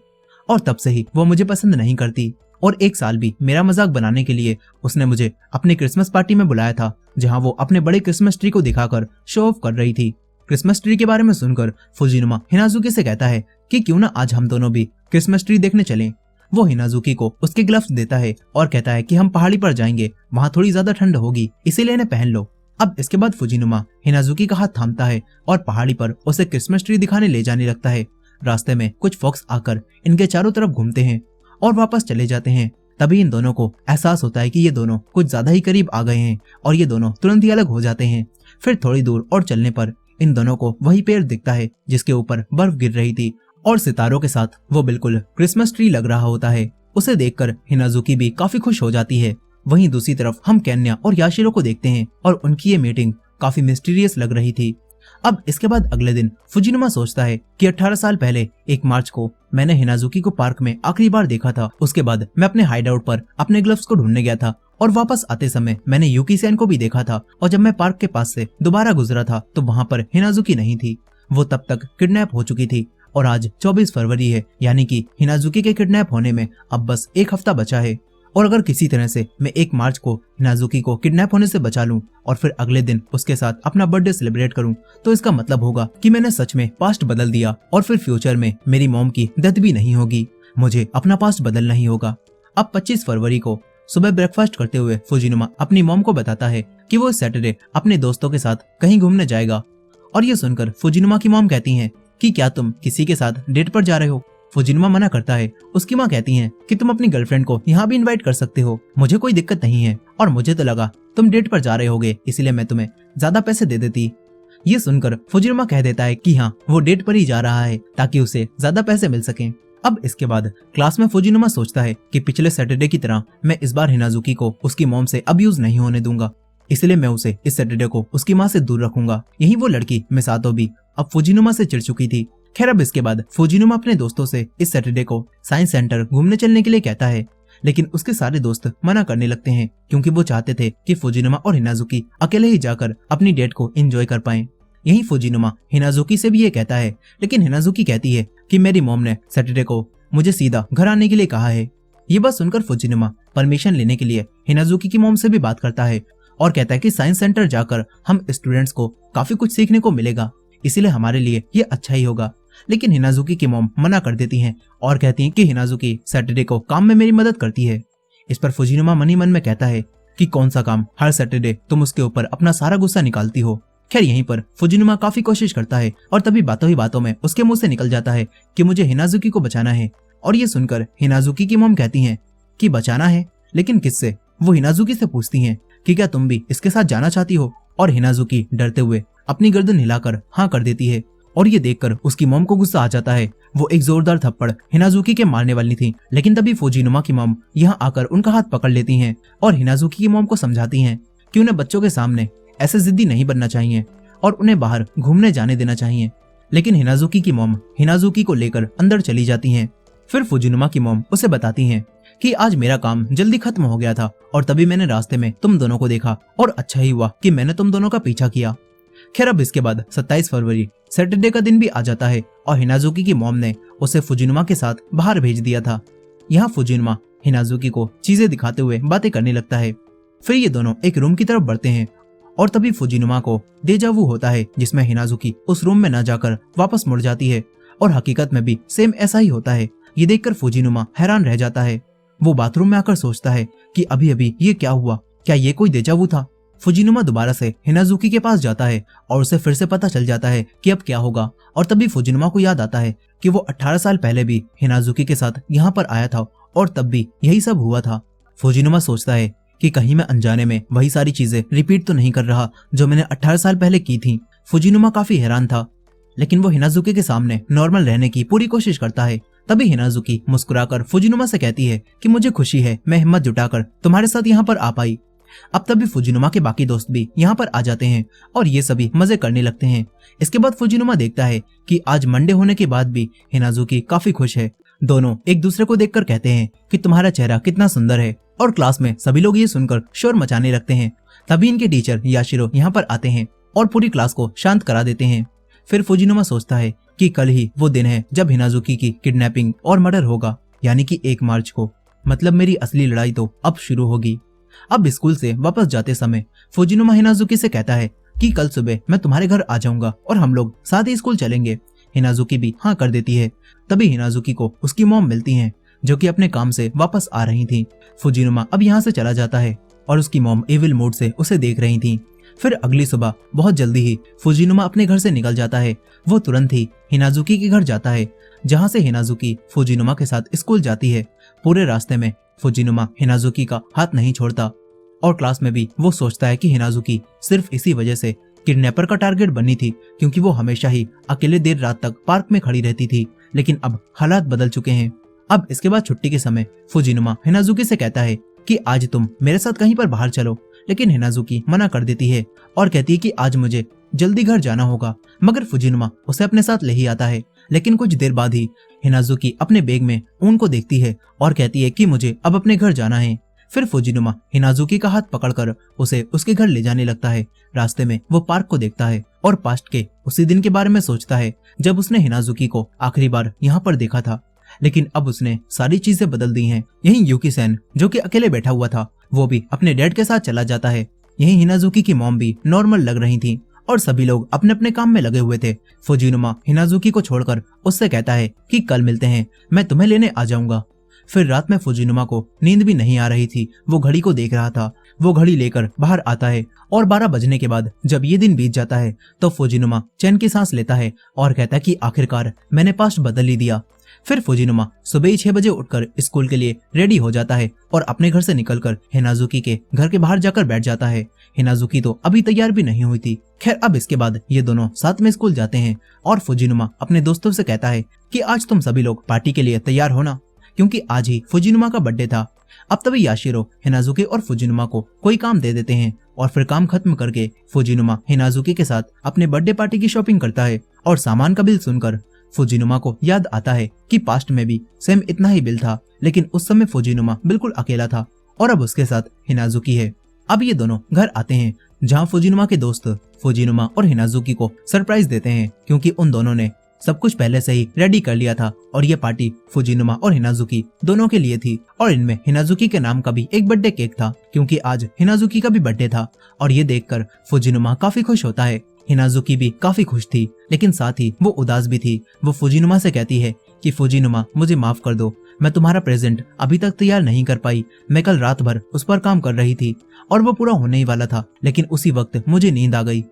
और तब से ही वो मुझे पसंद नहीं करती। और 1 साल भी मेरा मजाक बनाने के लिए उसने मुझे अपनी क्रिसमस पार्टी में बुलाया था, जहाँ वो अपने बड़े क्रिसमस ट्री को दिखाकर शो ऑफ कर रही थी। क्रिसमस ट्री के बारे में सुनकर फुजिनुमा हिनाजुकी से कहता है कि क्यों ना आज हम दोनों भी क्रिसमस ट्री देखने चलें। वो हिनाजुकी को उसके ग्लव्स देता है और कहता है कि हम पहाड़ी पर जाएंगे, वहाँ थोड़ी ज्यादा ठंड होगी, इसीलिए इन्हें पहन लो। अब इसके बाद फुजिनुमा हिनाजुकी का हाथ थामता है और पहाड़ी पर उसे क्रिसमस ट्री दिखाने ले जाने लगता है। रास्ते में कुछ फॉक्स आकर इनके चारों तरफ घूमते हैं और वापस चले जाते हैं। तभी इन दोनों को एहसास होता है कि ये दोनों कुछ ज्यादा ही करीब आ गए हैं और ये दोनों तुरंत ही अलग हो जाते हैं। फिर थोड़ी दूर और चलने पर इन दोनों को वही पेड़ दिखता है जिसके ऊपर बर्फ गिर रही थी और सितारों के साथ वो बिल्कुल क्रिसमस ट्री लग रहा होता है। उसे देखकर हिनाजुकी भी काफी खुश हो जाती है। वहीं दूसरी तरफ हम केन्या और याशिरो को देखते हैं और उनकी ये मीटिंग काफी मिस्टीरियस लग रही थी। अब इसके बाद अगले दिन फुजिनुमा सोचता है कि 18 साल पहले 1 मार्च को मैंने हिनाजुकी को पार्क में आखिरी बार देखा था। उसके बाद मैं अपने हाइडआउट पर अपने ग्लव्स को ढूंढने गया था और वापस आते समय मैंने यूकी सेन को भी देखा था, और जब मैं पार्क के पास से दोबारा गुजरा था तो वहाँ पर हिनाजुकी नहीं थी। वो तब तक किडनैप हो चुकी थी और आज 24 फरवरी है, यानी कि हिनाजुकी के किडनैप होने में अब बस 1 हफ्ता बचा है। और अगर किसी तरह से मैं 1 मार्च को हिनाजुकी को किडनैप होने से बचा लूं और फिर अगले दिन उसके साथ अपना बर्थडे सेलिब्रेट करूं, तो इसका मतलब होगा कि मैंने सच में पास्ट बदल दिया और फिर फ्यूचर में मेरी मॉम की डेथ भी नहीं होगी। मुझे अपना पास्ट बदलना ही होगा। अब 25 फरवरी को सुबह ब्रेकफास्ट करते हुए फुजिनुमा अपनी मॉम को बताता है कि वो सैटरडे अपने दोस्तों के साथ कहीं घूमने जाएगा। और ये सुनकर फुजिनुमा की मॉम कहती हैं कि क्या तुम किसी के साथ डेट पर जा रहे हो? फुजिनुमा मना करता है। उसकी माँ कहती हैं कि तुम अपनी गर्लफ्रेंड को यहाँ भी इनवाइट कर सकते हो, मुझे कोई दिक्कत नहीं है, और मुझे तो लगा तुम डेट पर जा रहे होगे इसलिए मैं तुम्हें ज्यादा पैसे दे देती। ये सुनकर फुजिनुमा कह देता है कि हाँ, वो डेट पर ही जा रहा है ताकि उसे ज्यादा पैसे मिल सकें। अब इसके बाद क्लास में फुजिनुमा सोचता है कि पिछले सैटरडे की तरह मैं इस बार हिनाजुकी को उसकी मॉम से अब्यूज नहीं होने दूंगा, इसलिए मैं उसे इस सैटरडे को उसकी माँ से दूर रखूंगा। यही वो लड़की मिसातो भी अब फुजिनुमा से चिढ़ चुकी थी। खैर, अब इसके बाद फुजिनुमा अपने दोस्तों से इस सैटरडे को साइंस सेंटर घूमने चलने के लिए कहता है, लेकिन उसके सारे दोस्त मना करने लगते हैं क्योंकि वो चाहते थे कि फुजिनुमा और हिनाजुकी अकेले ही जाकर अपनी डेट को एंजॉय कर पाएं। यही फुजिनुमा हिनाजुकी से भी ये कहता है, लेकिन हिनाजुकी कहती है कि मेरी मॉम ने सैटरडे को मुझे सीधा घर आने के लिए कहा है। ये बात सुनकर फुजिनुमा परमिशन लेने के लिए हिनाजुकी की मॉम से भी बात करता है और कहता है कि साइंस सेंटर जाकर हम स्टूडेंट्स को काफी कुछ सीखने को मिलेगा, इसीलिए हमारे लिए ये अच्छा ही होगा। लेकिन हिनाजुकी की मॉम मना कर देती हैं और कहती हैं कि हिनाजुकी सैटरडे को काम में मेरी मदद करती है। इस पर फुजिनुमा मन ही मन में कहता है कि कौन सा काम हर सैटरडे तुम उसके ऊपर अपना सारा गुस्सा निकालती हो। खैर, यहीं पर फुजिनुमा काफी कोशिश करता है और तभी बातों ही बातों में उसके मुंह से निकल जाता है कि मुझे हिनाजुकी को बचाना है। और ये सुनकर हिनाजुकी की मॉम कहती हैं कि बचाना है, लेकिन किससे? वो हिनाजुकी से पूछती हैं कि क्या तुम भी इसके साथ जाना चाहती हो? और हिनाजुकी डरते हुए अपनी गर्दन हिलाकर हाँ कर देती है। और ये देखकर उसकी मॉम को गुस्सा आ जाता है। वो एक जोरदार थप्पड़ हिनाजुकी के मारने वाली थी, लेकिन तभी फुजिनुमा की मॉम यहाँ आकर उनका हाथ पकड़ लेती हैं और हिनाजुकी की मॉम को समझाती हैं कि उन्हें बच्चों के सामने ऐसे जिद्दी नहीं बनना चाहिए और उन्हें बाहर घूमने जाने देना चाहिए। लेकिन हिनाजुकी की मॉम हिनाजुकी को लेकर अंदर चली जाती हैं। फिर फुजिनुमा की मॉम उसे बताती हैं कि आज मेरा काम जल्दी खत्म हो गया था और तभी मैंने रास्ते में तुम दोनों को देखा और अच्छा ही हुआ कि मैंने तुम दोनों का पीछा किया। खैर, अब इसके बाद 27 फरवरी सैटरडे का दिन भी आ जाता है और हिनाजुकी की मॉम ने उसे फुजिनुमा के साथ बाहर भेज दिया था। यहाँ फुजिनुमा हिनाजुकी को चीजें दिखाते हुए बातें करने लगता है। फिर ये दोनों एक रूम की तरफ बढ़ते हैं और तभी फुजिनुमा को डेजावू होता है जिसमें हिनाजुकी उस रूम में न जाकर वापस मुड़ जाती है और हकीकत में भी सेम ऐसा ही होता है। ये देखकर फुजिनुमा हैरान रह जाता है। वो बाथरूम में आकर सोचता है कि अभी अभी ये क्या हुआ, क्या ये कोई डेजावू था? फुजिनुमा दोबारा से हिनाजुकी के पास जाता है और उसे फिर से पता चल जाता है कि अब क्या होगा। और तभी फुजिनुमा को याद आता है कि वो 18 साल पहले भी हिनाजुकी के साथ यहाँ पर आया था और तब भी यही सब हुआ था। फुजिनुमा सोचता है कि कहीं मैं अनजाने में वही सारी चीजें रिपीट तो नहीं कर रहा जो मैंने 18 साल पहले की थी। फुजिनुमा काफी हैरान था, लेकिन वो हिनाजुकी के सामने नॉर्मल रहने की पूरी कोशिश करता है। तभी हिनाजुकी मुस्कुराकर फुजिनुमा से कहती है कि मुझे खुशी है मैं हिम्मत जुटाकर तुम्हारे साथ यहाँ पर आ पाई। अब तभी फुजिनुमा के बाकी दोस्त भी यहाँ पर आ जाते हैं और ये सभी मजे करने लगते हैं। इसके बाद फुजिनुमा देखता है कि आज मंडे होने के बाद भी हिनाजुकी काफी खुश है। दोनों एक दूसरे को देखकर कहते हैं कि तुम्हारा चेहरा कितना सुंदर है और क्लास में सभी लोग ये सुनकर शोर मचाने लगते हैं। तभी इनके टीचर याशिरो यहाँ पर आते हैं और पूरी क्लास को शांत करा देते हैं। फिर फुजिनुमा सोचता है कि कल ही वो दिन है जब हिनाजुकी की किडनैपिंग और मर्डर होगा, यानी कि 1 मार्च को। मतलब मेरी असली लड़ाई तो अब शुरू होगी। अब स्कूल से वापस जाते समय फुजिनुमा हिनाजुकी से कहता है कि कल सुबह मैं तुम्हारे घर आ जाऊंगा और हम लोग साथ ही स्कूल चलेंगे। हिनाजुकी भी हाँ कर देती है। तभी हिनाजुकी को उसकी मॉम मिलती हैं जो कि अपने काम से वापस आ रही थी। फुजिनुमा अब यहाँ से चला जाता है और उसकी मॉम एविल मूड से उसे देख रही थी। फिर अगली सुबह बहुत जल्दी ही फुजिनुमा अपने घर से निकल जाता है। वो तुरंत ही हिनाजुकी के घर जाता है जहाँ से हिनाजुकी फुजिनुमा के साथ स्कूल जाती है। पूरे रास्ते में फुजिनुमा हिनाजुकी का हाथ नहीं छोड़ता और क्लास में भी वो सोचता है कि हिनाजुकी सिर्फ इसी वजह से किडनैपर का टारगेट बनी थी क्योंकि वो हमेशा ही अकेले देर रात तक पार्क में खड़ी रहती थी। लेकिन अब हालात बदल चुके हैं। अब इसके बाद छुट्टी के समय फुजिनुमा हिनाजुकी से कहता है कि आज तुम मेरे साथ कहीं पर बाहर चलो, लेकिन हिनाजुकी मना कर देती है और कहती है कि आज मुझे जल्दी घर जाना होगा। मगर फुजिनुमा उसे अपने साथ ले ही आता है। लेकिन कुछ देर बाद ही हिनाजुकी अपने बैग में ऊन को देखती है और कहती है कि मुझे अब अपने घर जाना है। फिर फुजिनुमा हिनाजुकी का हाथ पकड़कर उसे उसके घर ले जाने लगता है। रास्ते में वो पार्क को देखता है और पास्ट के उसी दिन के बारे में सोचता है जब उसने हिनाजुकी को आखिरी बार यहाँ पर देखा था। लेकिन अब उसने सारी चीजें बदल दी हैं। यहीं यूकी सेन जो कि अकेले बैठा हुआ था वो भी अपने डैड के साथ चला जाता है। यहीं हिनाजुकी की मॉम भी नॉर्मल लग रही थी और सभी लोग अपने अपने काम में लगे हुए थे। फुजिनुमा हिनाजुकी को छोड़कर उससे कहता है कि कल मिलते हैं, मैं तुम्हें लेने आ जाऊंगा। फिर रात में फुजिनुमा को नींद भी नहीं आ रही थी। वो घड़ी को देख रहा था। वो घड़ी लेकर बाहर आता है और 12 बजने के बाद जब ये दिन बीत जाता है तो फुजिनुमा चैन की सांस लेता है और कहता है कि आखिरकार मैंने पास्ट बदल ही दिया। फिर फुजिनुमा सुबह ही 6 बजे उठकर स्कूल के लिए रेडी हो जाता है और अपने घर से निकलकर हिनाजुकी के घर के बाहर जाकर बैठ जाता है। हिनाजुकी तो अभी तैयार भी नहीं हुई थी। खैर अब इसके बाद ये दोनों साथ में स्कूल जाते हैं और फुजिनुमा अपने दोस्तों से कहता है कि आज तुम सभी लोग पार्टी के लिए तैयार होना, क्योंकि आज ही फुजिनुमा का बर्थडे था। अब तभी याशिरो हिनाजुकी और फुजिनुमा को कोई काम दे देते हैं और फिर काम खत्म करके फुजिनुमा हिनाजुकी के साथ अपने बर्थडे पार्टी की शॉपिंग करता है। और सामान का बिल सुनकर फुजिनुमा को याद आता है कि पास्ट में भी सेम इतना ही बिल था, लेकिन उस समय फुजिनुमा बिल्कुल अकेला था और अब उसके साथ हिनाजुकी है। अब ये दोनों घर आते हैं जहाँ फुजिनुमा के दोस्त फुजिनुमा और हिनाजुकी को सरप्राइज देते हैं, क्योंकि उन दोनों ने सब कुछ पहले से ही रेडी कर लिया था और ये पार्टी फुजिनुमा और हिनाजुकी दोनों के लिए थी। और इनमें हिनाजुकी के नाम का भी एक बर्थडे केक था, क्योंकि आज हिनाजुकी का भी बर्थडे था। और ये देखकर फुजिनुमा काफी खुश होता है। हिनाजुकी भी काफी खुश थी, लेकिन साथ ही वो उदास भी थी। वो फुजिनुमा से कहती है कि फुजिनुमा मुझे माफ कर दो, मैं तुम्हारा प्रेजेंट अभी तक तैयार नहीं कर पाई। मैं कल रात भर उस पर काम कर रही थी और वो पूरा होने ही वाला था, लेकिन उसी वक्त मुझे नींद आ गई।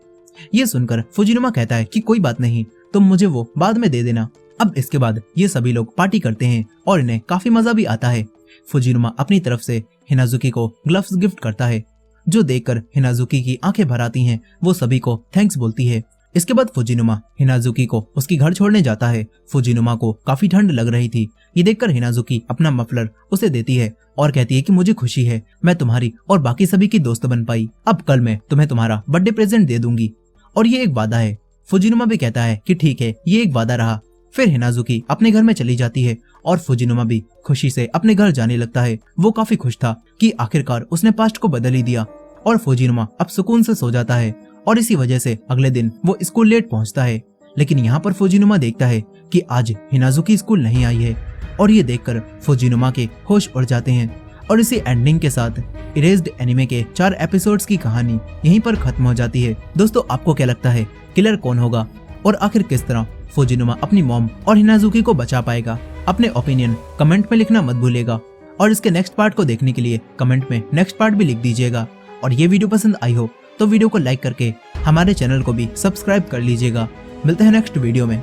ये सुनकर फुजिनुमा कहता है कि कोई बात नहीं, तुम मुझे वो बाद में दे देना। अब इसके बाद ये सभी लोग पार्टी करते हैं और इन्हें काफी मजा भी आता है। फुजिनुमा अपनी तरफ से हिनाजुकी को ग्लव्स गिफ्ट करता है, जो देखकर हिनाजुकी की आंखें भर आती हैं। वो सभी को थैंक्स बोलती है। इसके बाद फुजिनुमा हिनाजुकी को उसकी घर छोड़ने जाता है। फुजिनुमा को काफी ठंड लग रही थी। ये देखकर हिनाजुकी अपना मफलर उसे देती है और कहती है कि मुझे खुशी है मैं तुम्हारी और बाकी सभी की दोस्त बन पाई। अब कल मैं तुम्हें तुम्हारा बर्थडे प्रेजेंट दे दूंगी और ये एक वादा है। फुजिनुमा भी कहता है कि ठीक है, ये एक वादा रहा। फिर हिनाजुकी अपने घर में चली जाती है और फुजिनुमा भी खुशी से अपने घर जाने लगता है। वो काफी खुश था कि आखिरकार उसने पास्ट को बदल ही दिया और फुजिनुमा अब सुकून से सो जाता है। और इसी वजह से अगले दिन वो स्कूल लेट पहुंचता है। लेकिन यहाँ पर फुजिनुमा देखता है कि आज हिनाजुकी स्कूल नहीं आई है और ये देखकर फुजिनुमा के होश उड़ जाते हैं। और इसी एंडिंग के साथ इरेज्ड एनिमे के 4 एपिसोड्स की कहानी यहीं पर खत्म हो जाती है। दोस्तों आपको क्या लगता है किलर कौन होगा और आखिर किस तरह फुजिनुमा अपनी मॉम और हिनाजुकी को बचा पाएगा? अपने ओपिनियन कमेंट में लिखना मत भूलिएगा और इसके नेक्स्ट पार्ट को देखने के लिए कमेंट में नेक्स्ट पार्ट भी लिख दीजिएगा। और ये वीडियो पसंद आई हो तो वीडियो को लाइक करके हमारे चैनल को भी सब्सक्राइब कर लीजिएगा। मिलते हैं नेक्स्ट वीडियो में।